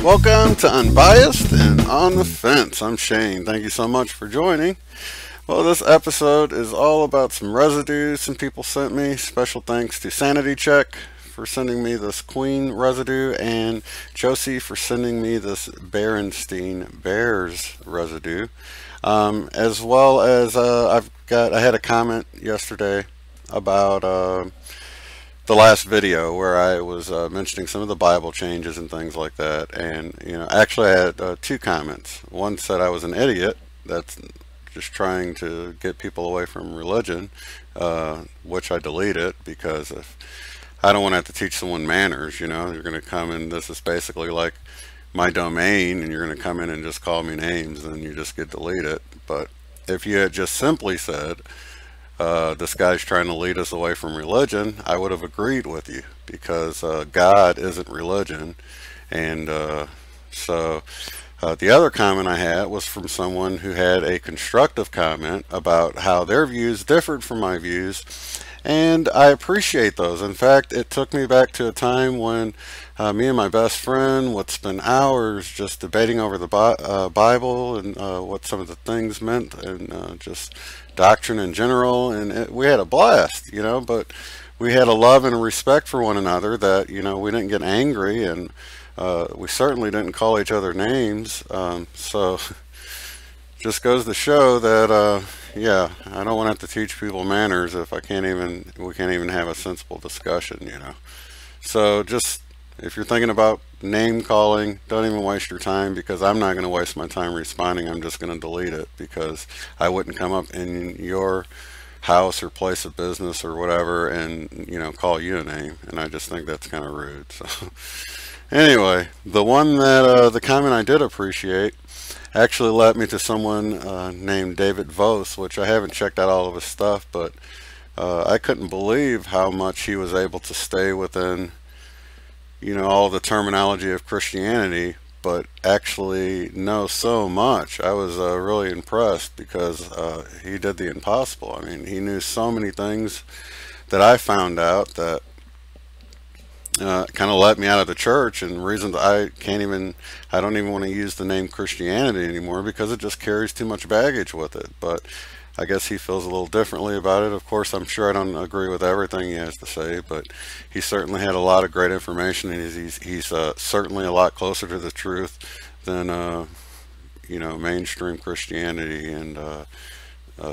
Welcome to Unbiased and On the Fence. I'm Shane. Thank you so much for joining. Well, this episode is all about some residue some people sent me. Special thanks to Sanity Check for sending me this Queen residue, and Josie for sending me this Berestein Bears residue. As well as I had a comment yesterday about the last video where I was mentioning some of the Bible changes and things like that, and actually I had two comments. One said I was an idiot that's just trying to get people away from religion, which I deleted because if I don't want to have to teach someone manners. You're going to come in, this is basically like my domain, and you're going to come in and just call me names, then you just get deleted. But if you had just simply said, this guy's trying to lead us away from religion, I would have agreed with you, because God isn't religion. And so the other comment I had was from someone who had a constructive comment about how their views differed from my views, and I appreciate those. In fact, it took me back to a time when me and my best friend would spend hours just debating over the Bible and what some of the things meant, and just doctrine in general, and we had a blast, but we had a love and a respect for one another that, we didn't get angry, and we certainly didn't call each other names. So just goes to show that yeah, I don't want to have to teach people manners if we can't even have a sensible discussion, So just, if you're thinking about name calling, don't even waste your time, because I'm not going to waste my time responding. I'm just going to delete it, because I wouldn't come up in your house or place of business or whatever and call you a name, and I just think that's kind of rude. So anyway, the one that the comment I did appreciate actually led me to someone named David Vose, which I haven't checked out all of his stuff, but I couldn't believe how much he was able to stay within all the terminology of Christianity, but actually know so much. I was really impressed, because he did the impossible. I mean, he knew so many things that I found out that kind of let me out of the church, and reasons I don't even want to use the name Christianity anymore, because it just carries too much baggage with it. But I guess he feels a little differently about it. Of course, I'm sure I don't agree with everything he has to say, but he certainly had a lot of great information, and he's certainly a lot closer to the truth than mainstream Christianity, and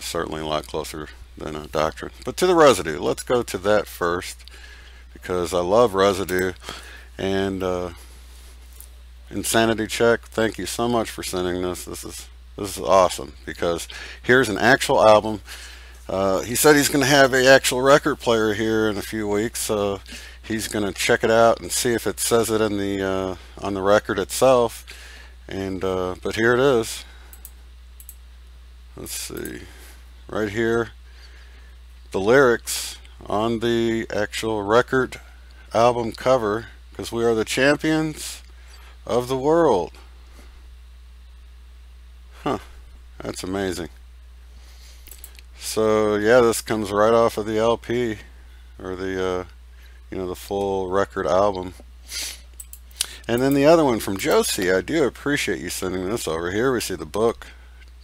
certainly a lot closer than doctrine. But to the residue, let's go to that first, because I love residue. And Insanity Check, thank you so much for sending this. This is awesome, because here's an actual album. He said he's going to have an actual record player here in a few weeks, so he's going to check it out and see if it says it in the on the record itself. And but here it is. Let's see, right here, the lyrics on the actual record album cover, because we are the champions of the world. Huh, that's amazing. So yeah, this comes right off of the LP, or the the full record album. And then the other one from Josie, I do appreciate you sending this over. Here we see the book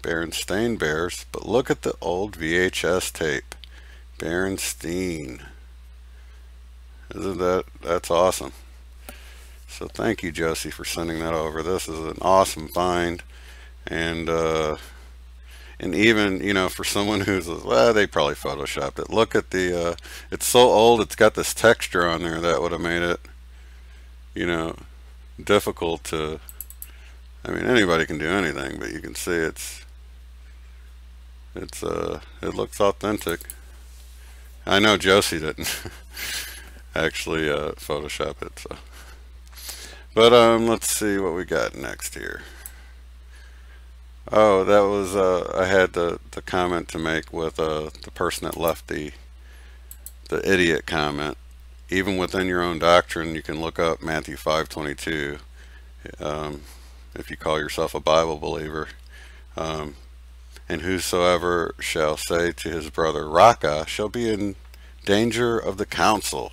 Berestein Bears, but look at the old VHS tape. Berenstein. That's awesome. So thank you, Josie, for sending that over. This is an awesome find, and even for someone who's, well, they probably photoshopped it. Look at the it's so old, it's got this texture on there that would have made it difficult to, I mean, anybody can do anything, but you can see it looks authentic. I know Josie didn't actually Photoshop it, so. But let's see what we got next here. Oh, that was I had the comment to make with the person that left the idiot comment. Even within your own doctrine, you can look up Matthew 5:22 if you call yourself a Bible believer. And whosoever shall say to his brother, Raka, shall be in danger of the council.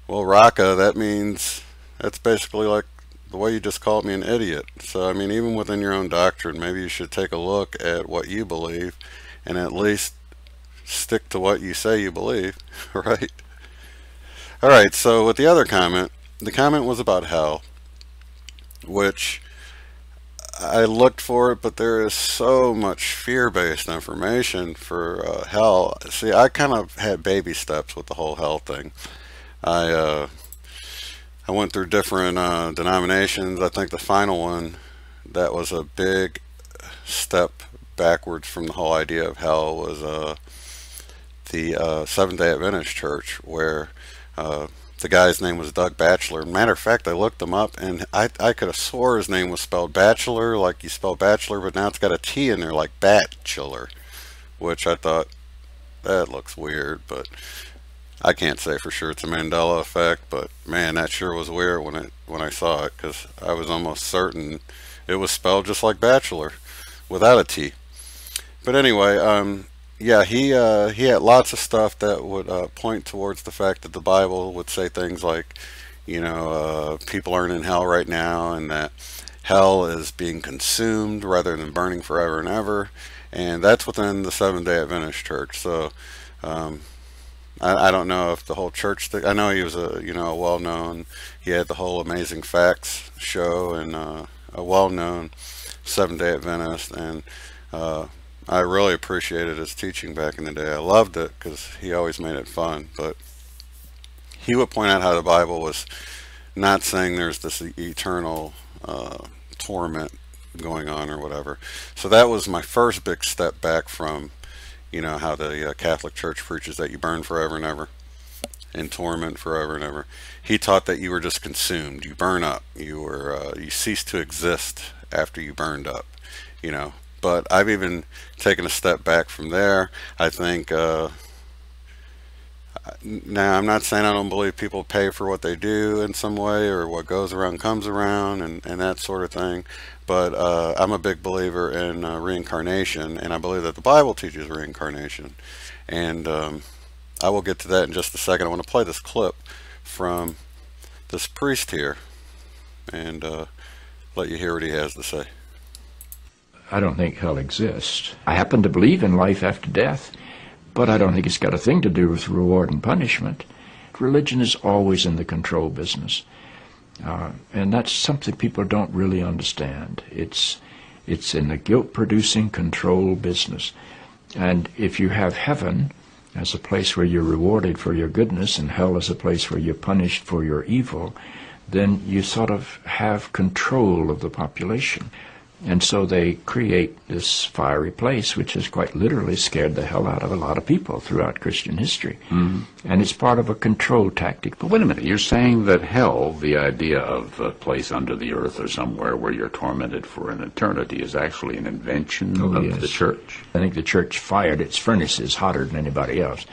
Well, Raka, that means, that's basically like the way you just called me an idiot. So, I mean, even within your own doctrine, maybe you should take a look at what you believe and at least stick to what you say you believe, right? Alright, so with the other comment, the comment was about hell, which I looked for it, but there is so much fear-based information for hell. See, I kind of had baby steps with the whole hell thing. I I went through different denominations. I think the final one that was a big step backwards from the whole idea of hell was the Seventh-day Adventist Church, where the guy's name was Doug Batchelor. Matter of fact, I looked him up, and I could have swore his name was spelled Bachelor, like you spell bachelor, but now it's got a T in there, like Batchelor, which I thought, that looks weird, but I can't say for sure it's a Mandela effect, but man, that sure was weird when I saw it, because I was almost certain it was spelled just like Bachelor, without a T. But anyway, yeah, he had lots of stuff that would point towards the fact that the Bible would say things like, you know, people aren't in hell right now, and that hell is being consumed rather than burning forever and ever, and that's within the Seventh-day Adventist Church. So I don't know if the whole church thing, I know he was a well-known, he had the whole Amazing Facts show, and a well-known Seventh-day Adventist, and I really appreciated his teaching back in the day. I loved it because he always made it fun, but he would point out how the Bible was not saying there's this eternal torment going on or whatever. So that was my first big step back from, you know, how the Catholic Church preaches that you burn forever and ever in torment forever and ever. He taught that you were just consumed, you burn up, you cease to exist after you burned up, you know. But I've even taken a step back from there. I think, now I'm not saying I don't believe people pay for what they do in some way, or what goes around comes around, and that sort of thing. But I'm a big believer in reincarnation, and I believe that the Bible teaches reincarnation. And I will get to that in just a second. I want to play this clip from this priest here, and let you hear what he has to say. I don't think hell exists. I happen to believe in life after death, but I don't think it's got a thing to do with reward and punishment. Religion is always in the control business, and that's something people don't really understand. It's in the guilt-producing control business. And if you have heaven as a place where you're rewarded for your goodness, and hell as a place where you're punished for your evil, then you sort of have control of the population. And so they create this fiery place, which has quite literally scared the hell out of a lot of people throughout Christian history. Mm-hmm. And it's part of a control tactic. But wait a minute, you're saying that hell, the idea of a place under the earth or somewhere where you're tormented for an eternity, is actually an invention of the church? I think the church fired its furnaces hotter than anybody else.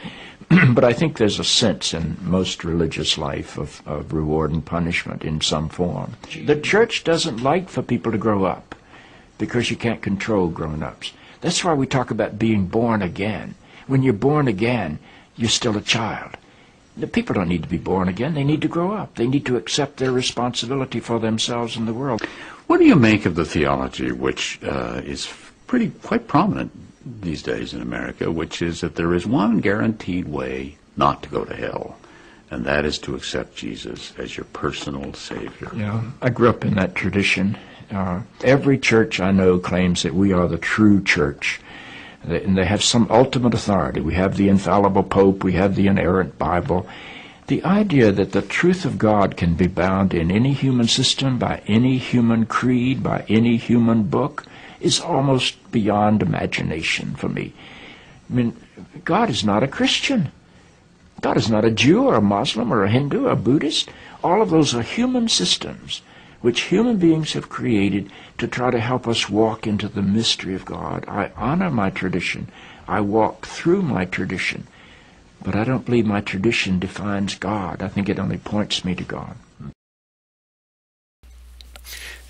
But I think there's a sense in most religious life of reward and punishment in some form. The church doesn't like for people to grow up, because you can't control grown-ups. That's why we talk about being born again. When you're born again, you're still a child. The people don't need to be born again. They need to grow up. They need to accept their responsibility for themselves and the world. What do you make of the theology, which is quite prominent these days in America, which is that there is one guaranteed way not to go to hell, and that is to accept Jesus as your personal Savior? Yeah, I grew up in that tradition. Every church I know claims that we are the true church, and they have some ultimate authority. We have the infallible Pope, we have the inerrant Bible. The idea that the truth of God can be bound in any human system, by any human creed, by any human book, is almost beyond imagination for me. I mean, God is not a Christian. God is not a Jew or a Muslim or a Hindu or a Buddhist. All of those are human systems which human beings have created to try to help us walk into the mystery of God. I honor my tradition. I walk through my tradition. But I don't believe my tradition defines God. I think it only points me to God.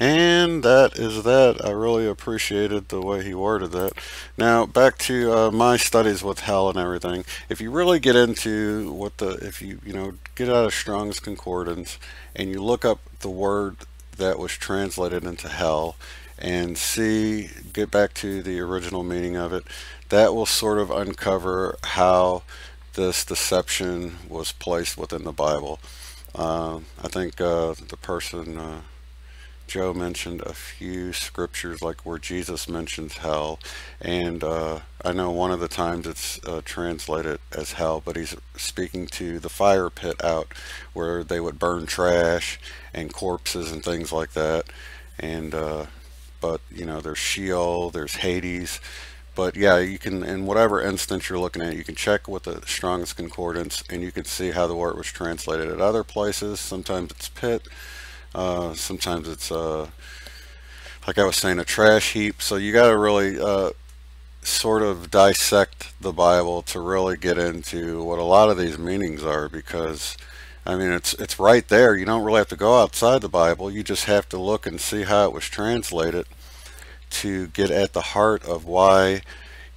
And that is that. I really appreciated the way he worded that. Now, back to my studies with hell and everything. If you really get into if you get out of Strong's Concordance and you look up the word that was translated into hell and get back to the original meaning of it, that will sort of uncover how this deception was placed within the Bible. I think the person Joe mentioned a few scriptures like where Jesus mentions hell, and I know one of the times it's translated as hell, but he's speaking to the fire pit out where they would burn trash and corpses and things like that. And but there's Sheol, there's Hades. But yeah, you can, in whatever instance you're looking at, you can check with the Strong's Concordance and you can see how the word was translated at other places. Sometimes it's pit, sometimes it's like I was saying, a trash heap. So you got to really sort of dissect the Bible to really get into what a lot of these meanings are, because I mean it's right there. You don't really have to go outside the Bible. You just have to look and see how it was translated to get at the heart of why,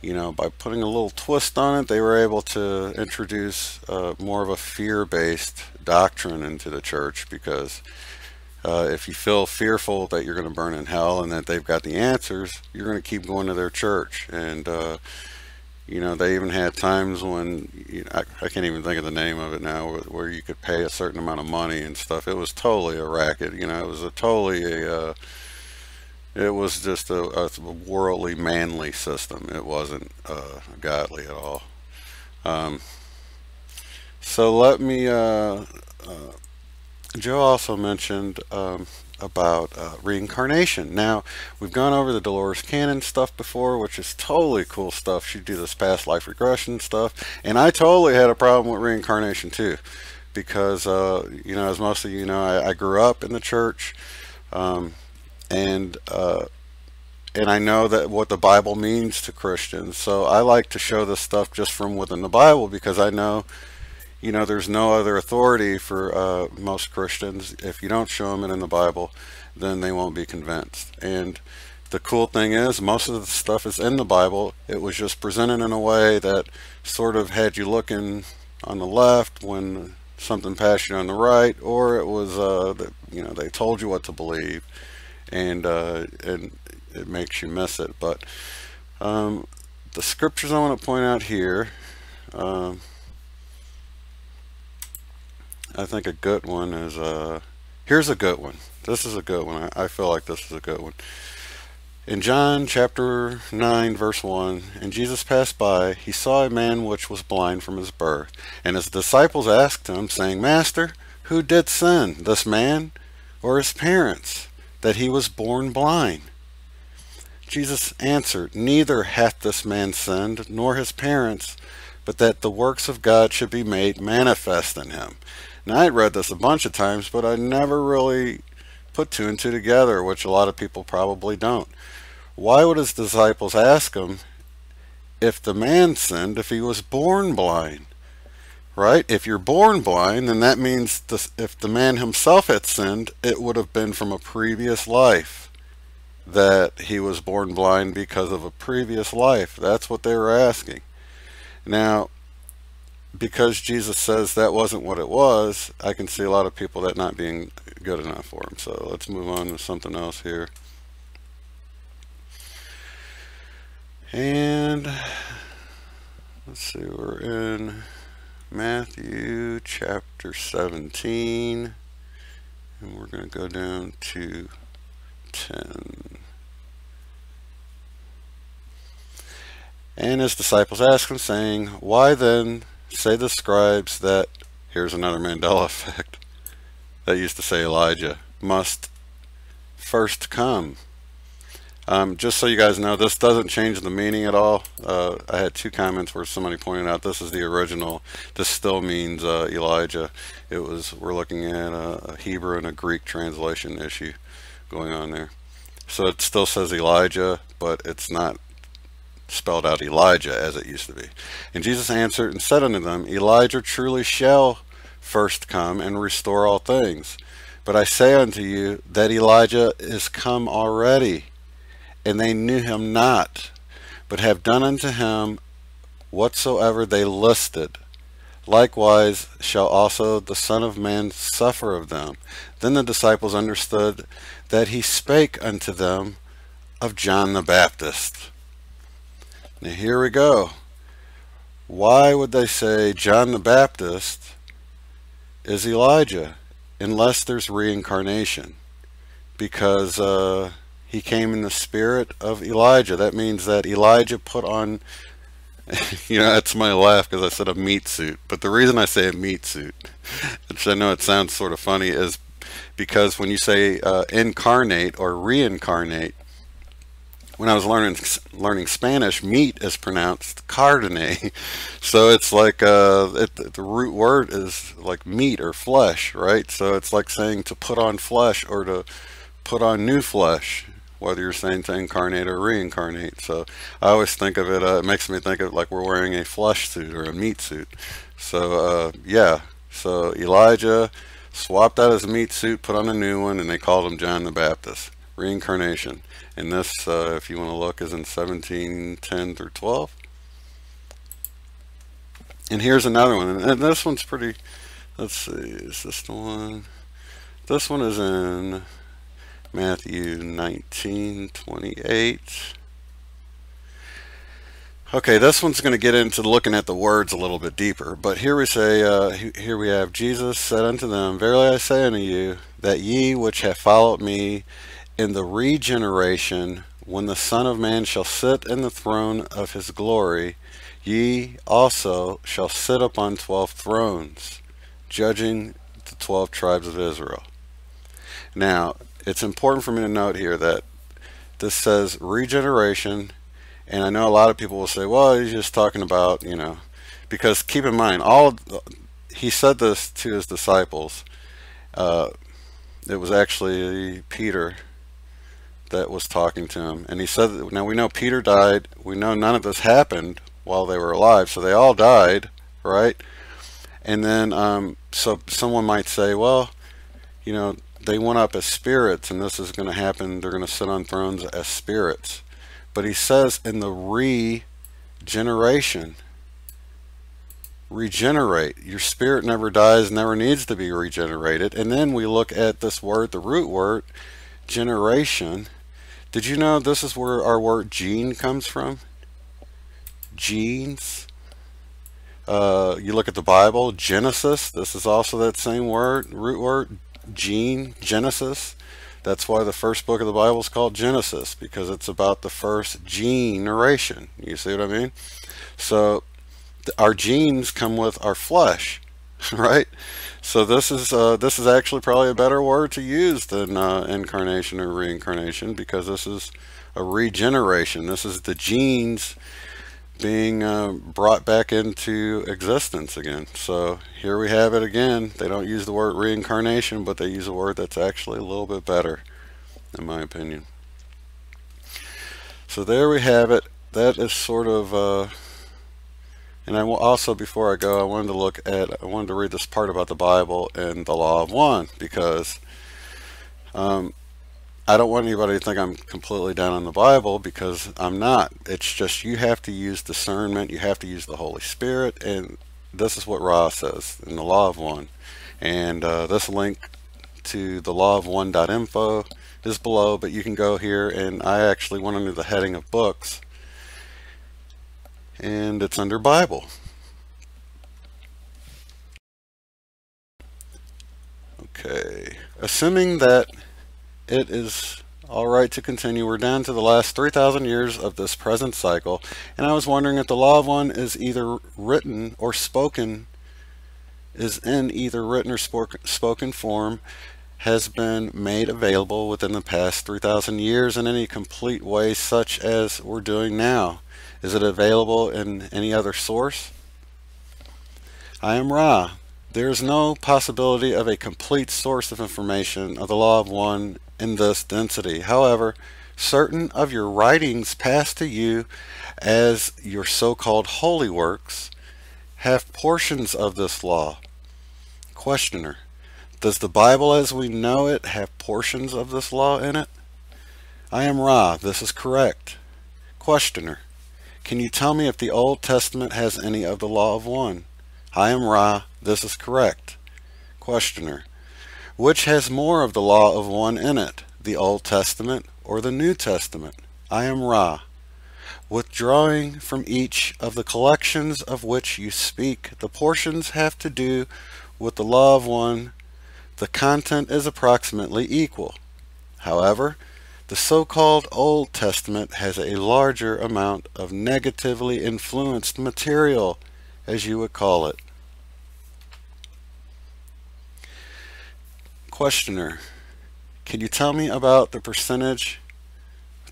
by putting a little twist on it, they were able to introduce more of a fear-based doctrine into the church. Because if you feel fearful that you're going to burn in hell and that they've got the answers, you're going to keep going to their church. And they even had times when I can't even think of the name of it now, where you could pay a certain amount of money and stuff. It was totally a racket. It was it was just a worldly, manly system. It wasn't godly at all. So let me, Joe also mentioned about reincarnation. Now, we've gone over the Dolores Cannon stuff before, which is totally cool stuff. She do this past life regression stuff. And I totally had a problem with reincarnation too. Because, as most of you know, I grew up in the church. And I know that what the Bible means to Christians. So I like to show this stuff just from within the Bible, because I know, there's no other authority for most Christians. If you don't show them it in the Bible, then they won't be convinced. And the cool thing is, most of the stuff is in the Bible. It was just presented in a way that sort of had you looking on the left when something passed you on the right, or it was they told you what to believe. And it makes you miss it. But the scriptures I want to point out here, I think a good one is here's a good one. This is a good one. I feel like this is a good one. In John chapter 9 verse 1, and Jesus passed by, he saw a man which was blind from his birth, and his disciples asked him, saying, Master, who did sin, this man or his parents, that he was born blind? Jesus answered, Neither hath this man sinned, nor his parents, but that the works of God should be made manifest in him. Now, I had read this a bunch of times, but I never really put two and two together, which a lot of people probably don't. Why would his disciples ask him if the man sinned if he was born blind? Right? If you're born blind, then that means if the man himself had sinned, it would have been from a previous life that he was born blind, because of a previous life. That's what they were asking. Now, because Jesus says that wasn't what it was, I can see a lot of people that not being good enough for him. So let's move on to something else here. And let's see, we're in Matthew chapter 17, and we're going to go down to 10. And his disciples asked him, saying, Why then say the scribes that, here's another Mandela effect, that used to say Elijah must first come? Just so you guys know, this doesn't change the meaning at all. I had two comments where somebody pointed out this is the original. This still means Elijah. We're looking at a Hebrew and a Greek translation issue going on there. So it still says Elijah, but it's not spelled out Elijah as it used to be. And Jesus answered and said unto them, Elijah truly shall first come and restore all things. But I say unto you that Elijah is come already, and they knew him not, but have done unto him whatsoever they listed. Likewise shall also the Son of Man suffer of them. Then the disciples understood that he spake unto them of John the Baptist. Now here we go. Why would they say John the Baptist is Elijah unless there's reincarnation? Because he came in the spirit of Elijah. That means that Elijah put on, you know, that's my laugh because I said a meat suit. But the reason I say a meat suit, which I know it sounds sort of funny, is because when you say incarnate or reincarnate, when I was learning Spanish, meat is pronounced carne. So it's like the root word is like meat or flesh, right? So it's like saying to put on flesh or to put on new flesh, whether you're saying to incarnate or reincarnate. So I always think of it, it makes me think of it like we're wearing a flesh suit or a meat suit. So yeah, so Elijah swapped out his meat suit, put on a new one, and they called him John the Baptist. Reincarnation. And this, if you want to look, is in 1710 through 12. And here's another one, and this one's pretty, let's see, is this the one? This one is in Matthew 19:28. Okay, this one's going to get into looking at the words a little bit deeper. But here we say, here we have, Jesus said unto them, Verily I say unto you, that ye which have followed me in the regeneration, when the Son of Man shall sit in the throne of his glory, ye also shall sit upon 12 thrones, judging the 12 tribes of Israel. Now, it's important for me to note here that this says regeneration, and I know a lot of people will say, well, he's just talking about, you know, because keep in mind, he said this to his disciples. It was actually Peter that was talking to him, and he said, now we know Peter died, we know none of this happened while they were alive, so they all died, right? And then so someone might say, well, you know, they went up as spirits, and this is going to happen, they're going to sit on thrones as spirits. But he says in the regeneration, regenerate, your spirit never dies, never needs to be regenerated. And then we look at this word, the root word, generation. Did you know this is where our word gene comes from? Genes. You look at the Bible, Genesis, this is also that same word, root word, gene, Genesis. That's why the first book of the Bible is called Genesis, because it's about the first generation. You see what I mean? So our genes come with our flesh, right? So this is actually probably a better word to use than incarnation or reincarnation, because this is a regeneration. This is the genes being brought back into existence again. So here we have it again. They don't use the word reincarnation, but they use a word that's actually a little bit better, in my opinion. So there we have it. That is sort of and I will also, before I go, I wanted to read this part about the Bible and the law of one, because I don't want anybody to think I'm completely down on the Bible, because I'm not. It's just you have to use discernment, you have to use the Holy Spirit, and this is what Ra says in the law of one. And this link to the lawofone.info is below, but you can go here, and I actually went under the heading of books, and it's under Bible. Okay, assuming that it is all right to continue, we're down to the last 3,000 years of this present cycle, and I was wondering if the law of one is either written or spoken, is in either written or spoken form, has been made available within the past 3,000 years in any complete way, such as we're doing now. Is it available in any other source? I am Ra. There is no possibility of a complete source of information of the law of one in this density. However, certain of your writings passed to you as your so-called holy works have portions of this law. Questioner: Does the Bible as we know it have portions of this law in it? I am Ra. This is correct. Questioner. Can you tell me if the Old Testament has any of the law of one? I am Ra. This is correct. Questioner. Which has more of the law of one in it, the Old Testament or the New Testament? I am Ra. Withdrawing from each of the collections of which you speak, the portions have to do with the law of one. The content is approximately equal. However, the so-called Old Testament has a larger amount of negatively influenced material, as you would call it. Questioner, can you tell me about the percentage?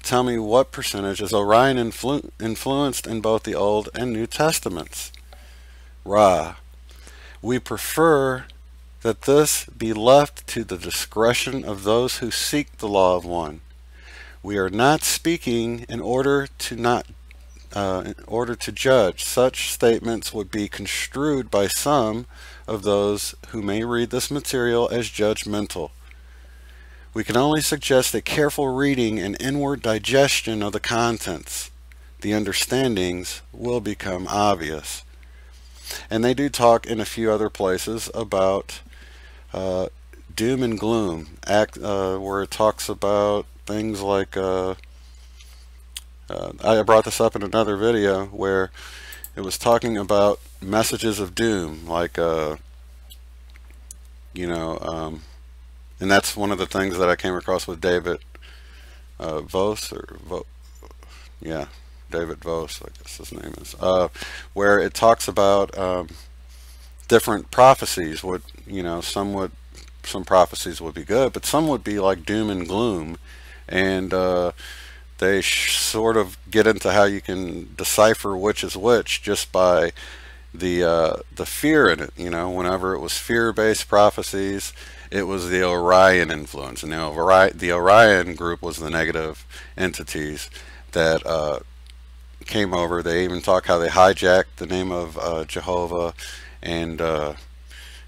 Tell me what percentage is Orion influenced in both the Old and New Testaments? Ra, we prefer that this be left to the discretion of those who seek the law of one. We are not speaking in order to judge. Such statements would be construed by some of those who may read this material as judgmental. We can only suggest a careful reading and inward digestion of the contents. The understandings will become obvious. And they do talk in a few other places about doom and gloom, where it talks about things like, I brought this up in another video where it was talking about messages of doom, like, and that's one of the things that I came across with David Vose, David Vose, I guess his name is, where it talks about different prophecies. Some prophecies would be good, but some would be like doom and gloom, and they sort of get into how you can decipher which is which just by the fear in it. Whenever it was fear-based prophecies, it was the Orion influence, and the Orion group was the negative entities that came over. They even talk how they hijacked the name of Jehovah, and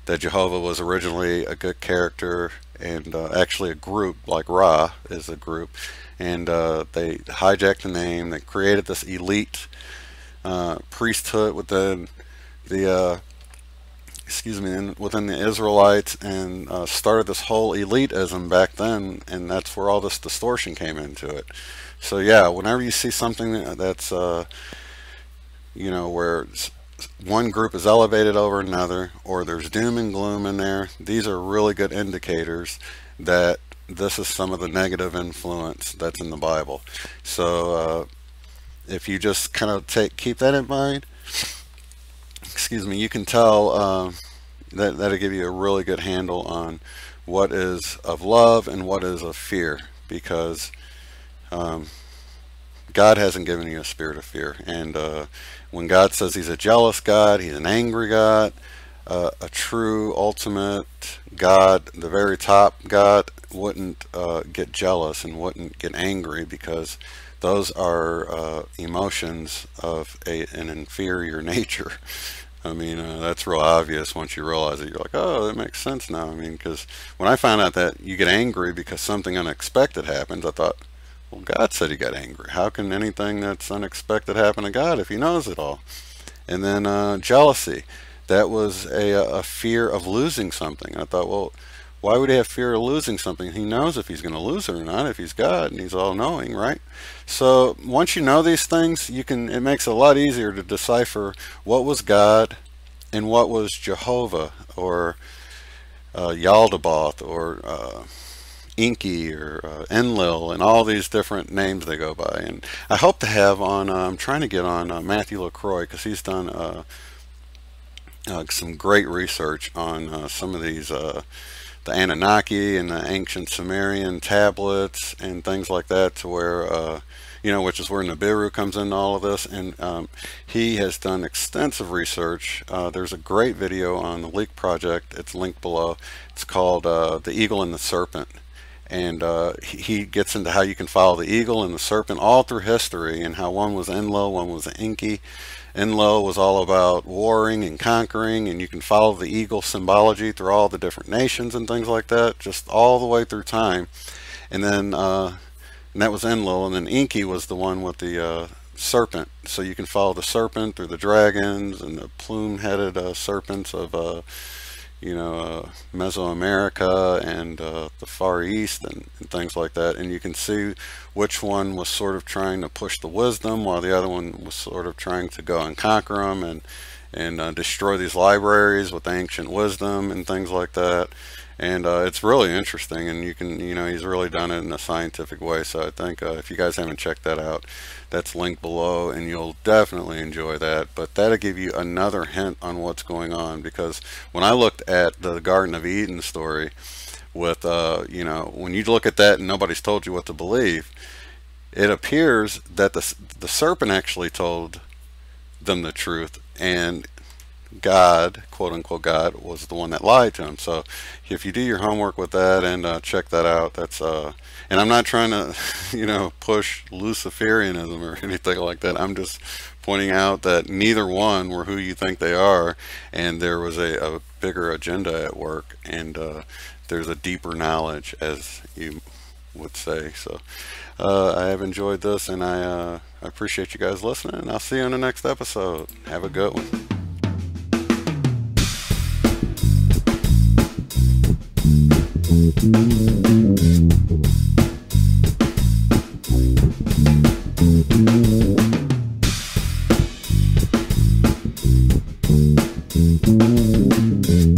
that Jehovah was originally a good character and actually a group, like Ra is a group, and they hijacked the name. They created this elite priesthood within the within the Israelites, and started this whole elitism back then, and that's where all this distortion came into it. So yeah, whenever you see something that's where one group is elevated over another, or there's doom and gloom in there, these are really good indicators that this is some of the negative influence that's in the Bible. So if you just kind of keep that in mind, you can tell that'll give you a really good handle on what is of love and what is of fear, because God hasn't given you a spirit of fear. And when God says he's a jealous God, he's an angry God, a true ultimate God, the very top God, wouldn't get jealous and wouldn't get angry, because those are emotions of an inferior nature. I mean, that's real obvious once you realize it. You're like, oh, that makes sense now. I mean, because when I found out that you get angry because something unexpected happens, I thought, well, God said he got angry. How can anything that's unexpected happen to God if he knows it all? And then jealousy. That was a fear of losing something. I thought, well, why would he have fear of losing something? He knows if he's going to lose it or not, if he's God, and he's all-knowing, right? So once you know these things, it makes it a lot easier to decipher what was God and what was Jehovah, or Yaldabaoth, or Inky, or Enlil, and all these different names they go by. And I hope to have on, I'm trying to get on Matthew LaCroix, because he's done some great research on some of these, the Anunnaki and the ancient Sumerian tablets and things like that, to where, which is where Nibiru comes into all of this. And he has done extensive research. There's a great video on the Leak Project. It's linked below. It's called The Eagle and the Serpent. And he gets into how you can follow the eagle and the serpent all through history, and how one was Enlil, one was Enki. Enlil was all about warring and conquering, and you can follow the eagle symbology through all the different nations and things like that, just all the way through time. And then and that was Enlil, and then Enki was the one with the serpent. So you can follow the serpent through the dragons and the plume-headed serpents of Mesoamerica and the Far East and things like that. And you can see which one was sort of trying to push the wisdom, while the other one was sort of trying to go and conquer them and destroy these libraries with ancient wisdom and things like that. And it's really interesting, and you can, he's really done it in a scientific way. So I think if you guys haven't checked that out, that's linked below, and you'll definitely enjoy that. But that'll give you another hint on what's going on, because when I looked at the Garden of Eden story with, when you look at that and nobody's told you what to believe, it appears that the serpent actually told them the truth, and God, quote unquote God, was the one that lied to him. So if you do your homework with that and check that out, that's and I'm not trying to push Luciferianism or anything like that. I'm just pointing out that neither one were who you think they are, and there was a bigger agenda at work, and there's a deeper knowledge, as you would say. So I have enjoyed this, and I appreciate you guys listening, and I'll see you in the next episode. Have a good one. Thank you.